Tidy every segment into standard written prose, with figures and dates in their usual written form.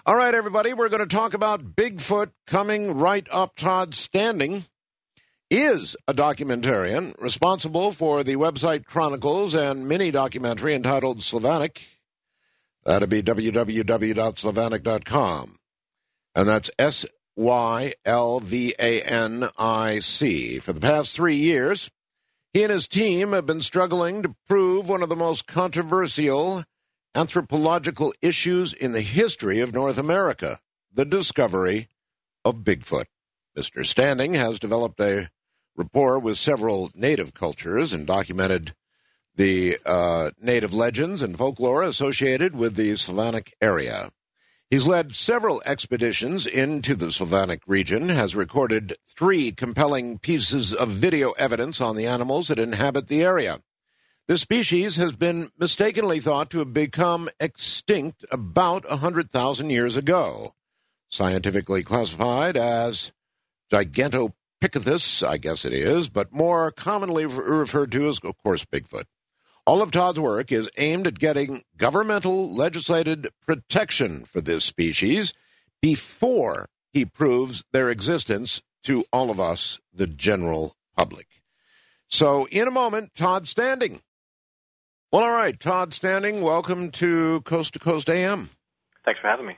All right, everybody, we're going to talk about Bigfoot. Coming right up. Todd Standing is a documentarian responsible for the website Chronicles and mini-documentary entitled Slavanic. That'd be www.slavanic.com. And that's Sylvanic. For the past 3 years, he and his team have been struggling to prove one of the most controversial anthropological issues in the history of North America, the discovery of Bigfoot. Mr. Standing has developed a rapport with several native cultures and documented the native legends and folklore associated with the Slavanic area. He's led several expeditions into the Slavanic region, has recorded 3 compelling pieces of video evidence on the animals that inhabit the area. This species has been mistakenly thought to have become extinct about 100,000 years ago. Scientifically classified as Gigantopithecus, I guess it is, but more commonly referred to as, of course, Bigfoot. All of Todd's work is aimed at getting governmental legislated protection for this species before he proves their existence to all of us, the general public. So, in a moment, Todd Standing. Well, all right, Todd Standing, welcome to Coast AM. Thanks for having me.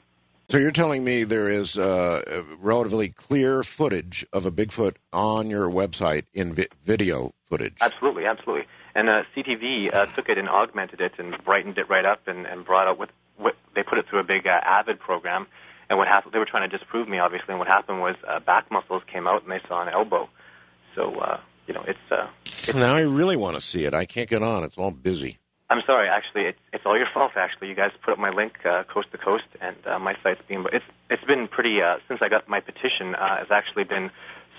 So you're telling me there is relatively clear footage of a Bigfoot on your website in video footage? Absolutely. And CTV took it and augmented it and brightened it right up and brought out what they put it through a big AVID program. And what happened? They were trying to disprove me, obviously. And what happened was back muscles came out and they saw an elbow. So it's now I really want to see it. I can't get on. It's all busy. I'm sorry. Actually, it's all your fault. Actually, you guys put up my link coast to coast, and my site's been. It's been pretty since I got my petition. Has actually been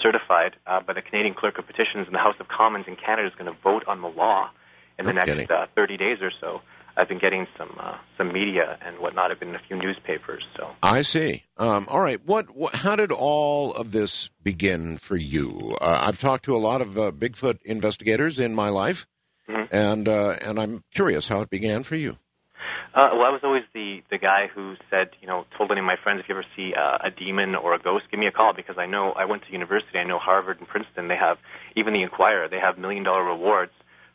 certified by the Canadian Clerk of Petitions, and the House of Commons in Canada is going to vote on the law in the next 30 days or so. I've been getting some media and whatnot. I've been in a few newspapers. So I see. All right. How did all of this begin for you? I've talked to a lot of Bigfoot investigators in my life, and I'm curious how it began for you. Well, I was always the guy who said, told any of my friends, if you ever see a demon or a ghost, give me a call, because I know I went to university. I know Harvard and Princeton. They have, even the Inquirer, they have $1 million rewards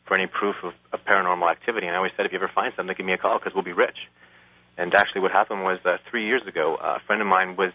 for any proof of paranormal activity. And I always said, if you ever find something, give me a call, because we'll be rich. And actually what happened was 3 years ago, a friend of mine was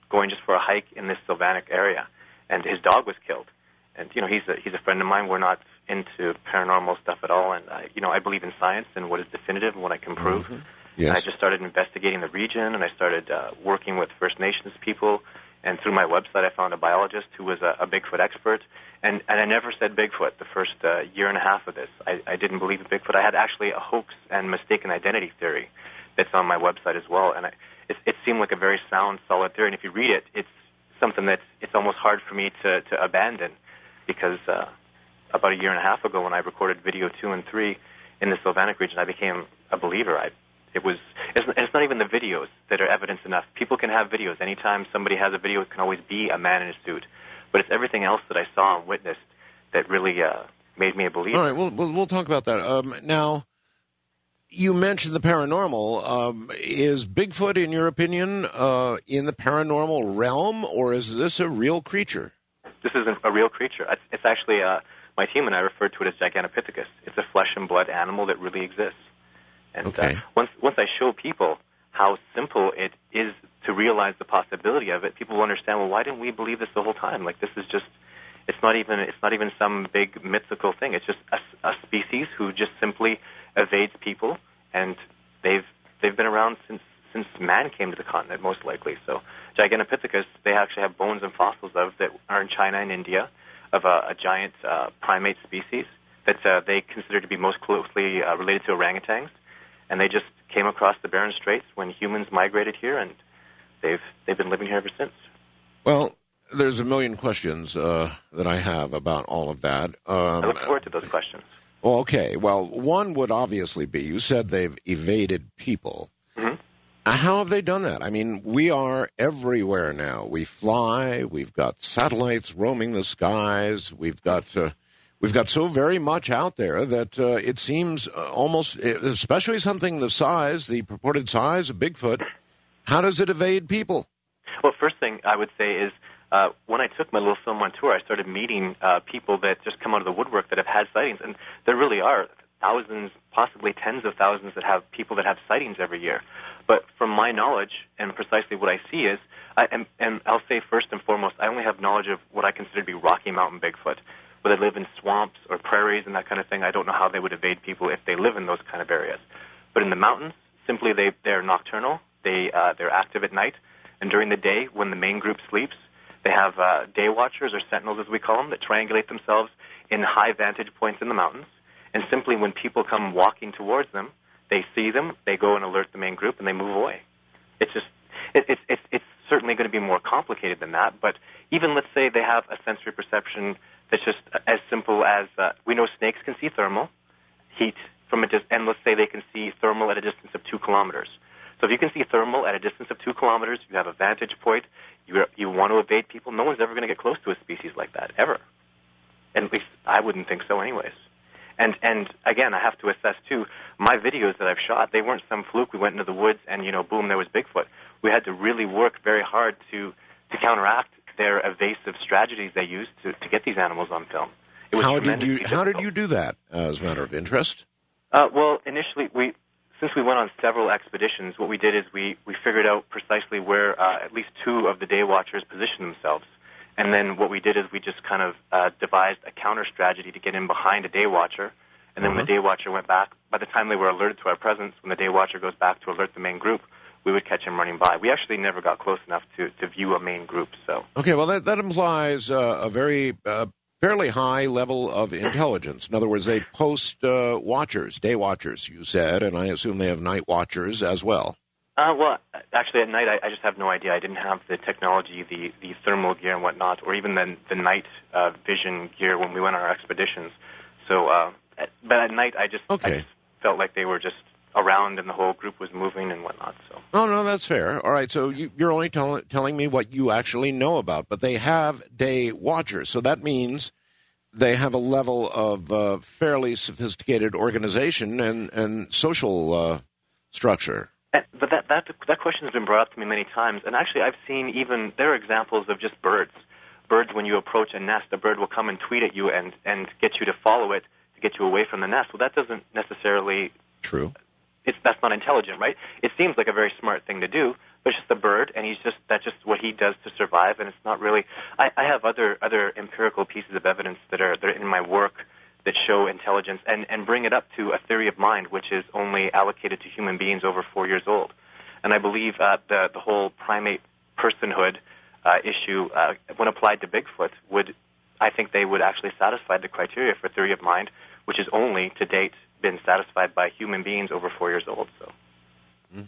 going just for a hike in this Sylvanic area, and his dog was killed. And, he's a friend of mine. We're not into paranormal stuff at all. And, I believe in science and what is definitive and what I can prove. Mm-hmm. Yes. And I just started investigating the region, and I started working with First Nations people. And through my website, I found a biologist who was a Bigfoot expert. And I never said Bigfoot the first year and a half of this. I didn't believe in Bigfoot. I had actually a hoax and mistaken identity theory that's on my website as well. And it seemed like a very sound, solid theory. And if you read it, it's something that it's almost hard for me to abandon, because about a year and a half ago when I recorded video 2 and 3 in the Sylvanic region, I became a believer. It's not even the videos that are evidence enough. People can have videos. Anytime somebody has a video, it can always be a man in a suit. But it's everything else that I saw and witnessed that really made me a believer. All right, we'll talk about that. Now, you mentioned the paranormal. Is Bigfoot, in your opinion, in the paranormal realm, or is this a real creature? This is a real creature. It's actually, my team and I refer to it as Gigantopithecus. It's a flesh and blood animal that really exists. And once I show people how simple it is to realize the possibility of it, people will understand, well, why didn't we believe this the whole time? Like, this is just, it's not even some big mythical thing. It's just a species who just simply evades people, and they've been around since man came to the continent, most likely. So Gigantopithecus, they actually have bones and fossils that are in China and India of a giant primate species that they consider to be most closely related to orangutans. And they just came across the Bering Straits when humans migrated here, and they've been living here ever since. Well, there's a million questions that I have about all of that. I look forward to those questions. Well, okay. Well, one would obviously be, you said they've evaded people. Mm-hmm. How have they done that? I mean, we are everywhere now. We fly. We've got satellites roaming the skies. We've got so very much out there that it seems almost, especially something the purported size of Bigfoot. How does it evade people? Well, first thing I would say is when I took my little film on tour, I started meeting people that just come out of the woodwork that have had sightings, and there really are thousands, possibly tens of thousands that have people that have sightings every year. But from my knowledge and precisely what I see is, and I'll say first and foremost, I only have knowledge of what I consider to be Rocky Mountain Bigfoot. Where they live in swamps or prairies and that kind of thing, I don't know how they would evade people if they live in those kind of areas. But in the mountains, simply they're nocturnal, they're active at night, and during the day when the main group sleeps, they have day watchers or sentinels, as we call them, that triangulate themselves in high vantage points in the mountains. And simply when people come walking towards them, they see them, they go and alert the main group, and they move away. It's just, it's certainly going to be more complicated than that, but even let's say they have a sensory perception that's just as simple as, we know snakes can see thermal heat from a distance, and let's say they can see thermal at a distance of 2 kilometers. So if you can see thermal at a distance of 2 kilometers, you have a vantage point, you want to evade people, no one's ever going to get close to a species like that, ever. And at least I wouldn't think so anyways. And again, I have to assess, too, my videos that I've shot, they weren't some fluke. We went into the woods and, boom, there was Bigfoot. We had to really work very hard to counteract their evasive strategies they used to get these animals on film. It was how did you do that, as a matter of interest? Well, initially, since we went on several expeditions, what we did is we figured out precisely where at least 2 of the day watchers positioned themselves. And then what we did is we just kind of devised a counter strategy to get in behind a day watcher. And then when the day watcher went back, by the time they were alerted to our presence, when the day watcher goes back to alert the main group, we would catch him running by. We actually never got close enough to view a main group. So okay, well, that implies a very fairly high level of intelligence. In other words, they post watchers, day watchers, you said, and I assume they have night watchers as well. Well, actually, at night, I just have no idea. I didn't have the technology, the thermal gear and whatnot, or even the night vision gear when we went on our expeditions. So, but at night, I just felt like they were just around and the whole group was moving and whatnot. So. Oh, no, that's fair. All right, so you're only telling me what you actually know about, but they have day watchers, so that means they have a level of fairly sophisticated organization and social structure. But that question has been brought up to me many times, and actually I've seen there are examples of just birds. Birds, when you approach a nest, a bird will come and tweet at you and get you to follow it to get you away from the nest. Well, that doesn't necessarily... True. That's not intelligent, right? It seems like a very smart thing to do, but it's just a bird, and that's just what he does to survive, and it's not really... I have other empirical pieces of evidence that are in my work that show intelligence and bring it up to a theory of mind which is only allocated to human beings over 4 years old. And I believe the whole primate personhood issue, when applied to Bigfoot, I think they would actually satisfy the criteria for theory of mind, which is only, to date, been satisfied by human beings over 4 years old. So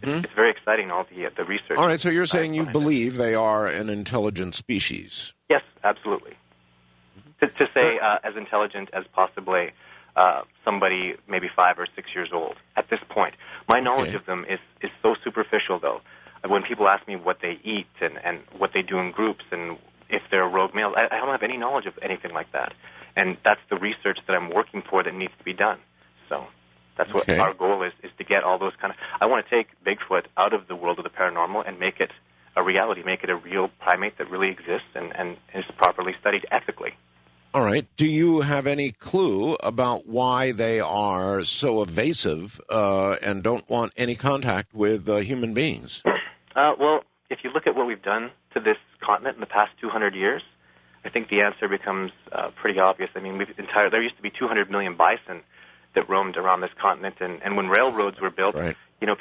it's very exciting, all the research. All right, so you're saying you believe they are an intelligent species? Yes, absolutely. To say as intelligent as possibly somebody maybe 5 or 6 years old at this point. My knowledge of them is so superficial, though. When people ask me what they eat and what they do in groups and if they're rogue males, I don't have any knowledge of anything like that. And that's the research that I'm working for that needs to be done. So that's what our goal is to get all those kind of... I want to take Bigfoot out of the world of the paranormal and make it a reality, make it a real primate that really exists and is properly studied ethically. All right. Do you have any clue about why they are so evasive and don't want any contact with human beings? Well, if you look at what we've done to this continent in the past 200 years, I think the answer becomes pretty obvious. I mean, there used to be 200 million bison that roamed around this continent, and when railroads were built,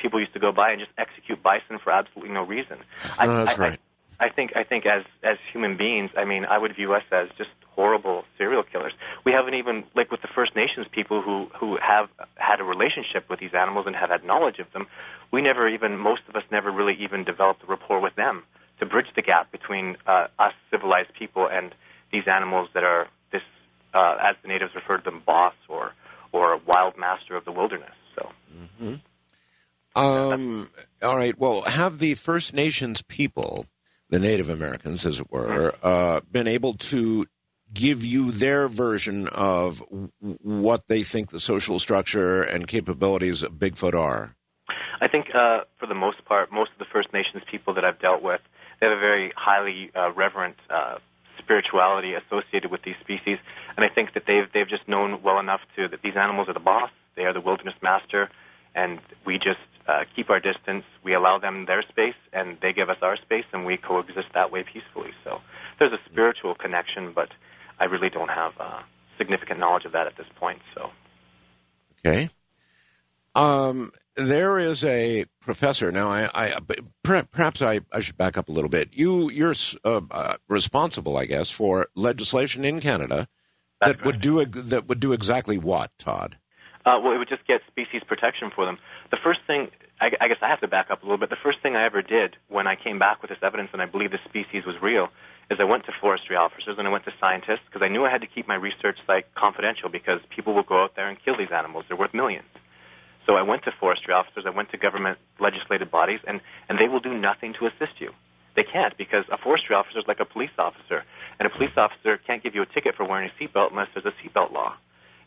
people used to go by and just execute bison for absolutely no reason. That's right. I think as human beings, I mean, I would view us as just horrible serial killers. We haven't even, like with the First Nations people who have had a relationship with these animals and have had knowledge of them, most of us never really even developed a rapport with them to bridge the gap between us civilized people and these animals that are this, as the natives refer to them, boss or a wild master of the wilderness. So. All right. Well, have the First Nations people, the Native Americans, as it were, been able to give you their version of what they think the social structure and capabilities of Bigfoot are? I think for the most part, most of the First Nations people that I've dealt with, they have a very highly reverent spirituality associated with these species, and I think that they've just known well enough that these animals are the boss, they are the wilderness master, and we just keep our distance. We allow them their space, and they give us our space, and we coexist that way peacefully. So there's a spiritual connection, but I really don't have significant knowledge of that at this point. So, okay. There is a professor. Now, perhaps I should back up a little bit. You're responsible, I guess, for legislation in Canada that would do exactly what, Todd? Well, it would just get species protection for them. The first thing, I guess I have to back up a little bit. The first thing I ever did when I came back with this evidence and I believed the species was real is I went to forestry officers and I went to scientists because I knew I had to keep my research site confidential because people will go out there and kill these animals. They're worth millions. So I went to forestry officers, I went to government legislative bodies, and they will do nothing to assist you. They can't, because a forestry officer is like a police officer, and a police officer can't give you a ticket for wearing a seatbelt unless there's a seatbelt law.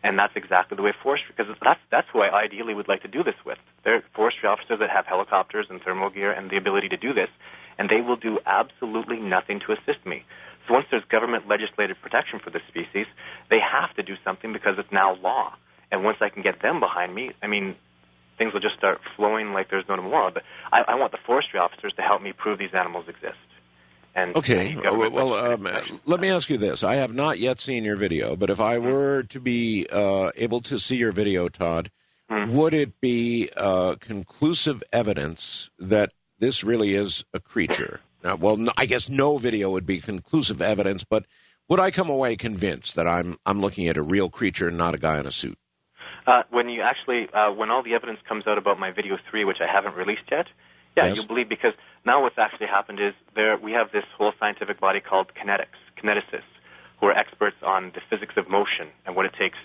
And that's exactly the way forestry, because that's who I ideally would like to do this with. They're forestry officers that have helicopters and thermal gear and the ability to do this, and they will do absolutely nothing to assist me. So once there's government legislative protection for this species, they have to do something because it's now law. And once I can get them behind me, I mean, things will just start flowing like there's no tomorrow. But I want the forestry officers to help me prove these animals exist. And okay. Well, let me ask you this. I have not yet seen your video, but if I were to be able to see your video, Todd, would it be conclusive evidence that this really is a creature? Now, well, I guess no video would be conclusive evidence, but would I come away convinced that I'm looking at a real creature and not a guy in a suit? When you actually, when all the evidence comes out about my video 3, which I haven't released yet, yes. You'll believe, because now what's actually happened is we have this whole scientific body called kineticists, who are experts on the physics of motion and what it takes,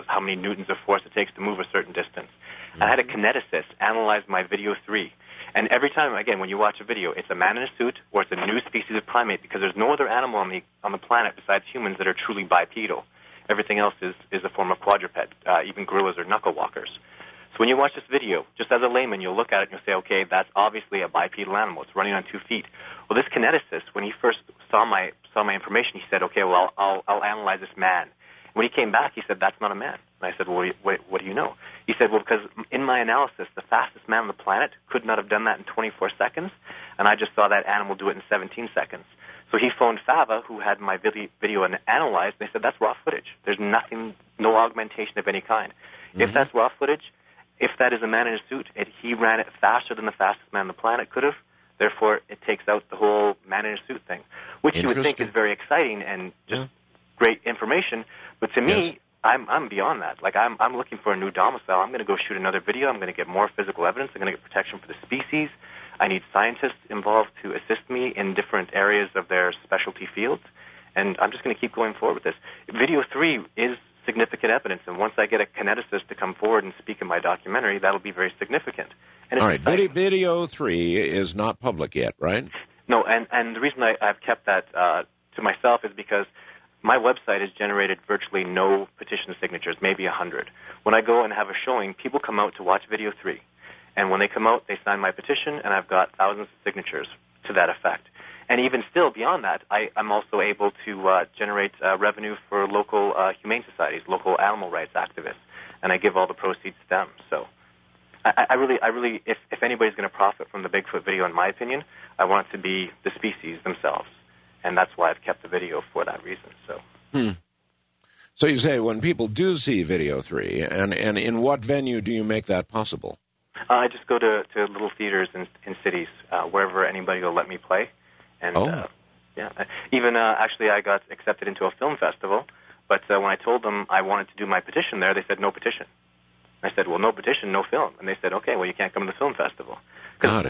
how many newtons of force it takes to move a certain distance. Mm-hmm. I had a kineticist analyze my video 3. And every time, again, when you watch a video, it's a man in a suit or it's a new species of primate, because there's no other animal on the planet besides humans that are truly bipedal. Everything else is a form of quadruped. Even gorillas are knuckle walkers. So when you watch this video, just as a layman, you'll look at it and you'll say, okay, that's obviously a bipedal animal. It's running on 2 feet. Well, this kineticist, when he first saw my information, he said, okay, well, I'll analyze this man. When he came back, he said, that's not a man. And I said, well, what do you know? He said, well, because in my analysis, the fastest man on the planet could not have done that in 24 seconds, and I just saw that animal do it in 17 seconds. So he phoned Fava, who had my video analyzed, and they said, that's raw footage. There's nothing, no augmentation of any kind. Mm-hmm. If that's raw footage, if that is a man in a suit, he ran it faster than the fastest man on the planet could have. Therefore, it takes out the whole man in a suit thing, which you would think is very exciting and just great information. But to me, I'm beyond that. Like, I'm looking for a new domicile. I'm going to go shoot another video. I'm going to get more physical evidence. I'm going to get protection for the species. I need scientists involved to assist me in different areas of their specialty fields. And I'm just going to keep going forward with this. Video 3 is significant evidence, and once I get a kineticist to come forward and speak in my documentary, that'll be very significant. And all right, video 3 is not public yet, right? No, and the reason I've kept that to myself is because my website has generated virtually no petition signatures, maybe 100. When I go and have a showing, people come out to watch video 3. And when they come out, they sign my petition, and I've got thousands of signatures to that effect. And even still, beyond that, I'm also able to generate revenue for local humane societies, local animal rights activists, and I give all the proceeds to them. So I really, if anybody's going to profit from the Bigfoot video, in my opinion, I want it to be the species themselves, and that's why I've kept the video for that reason. So. So you say when people do see video 3, and in what venue do you make that possible? I just go to little theaters in cities, wherever anybody will let me play. And, even actually I got accepted into a film festival, but when I told them I wanted to do my petition there, they said no petition. I said, well, no petition, no film. And they said, okay, well, you can't come to the film festival. Got it.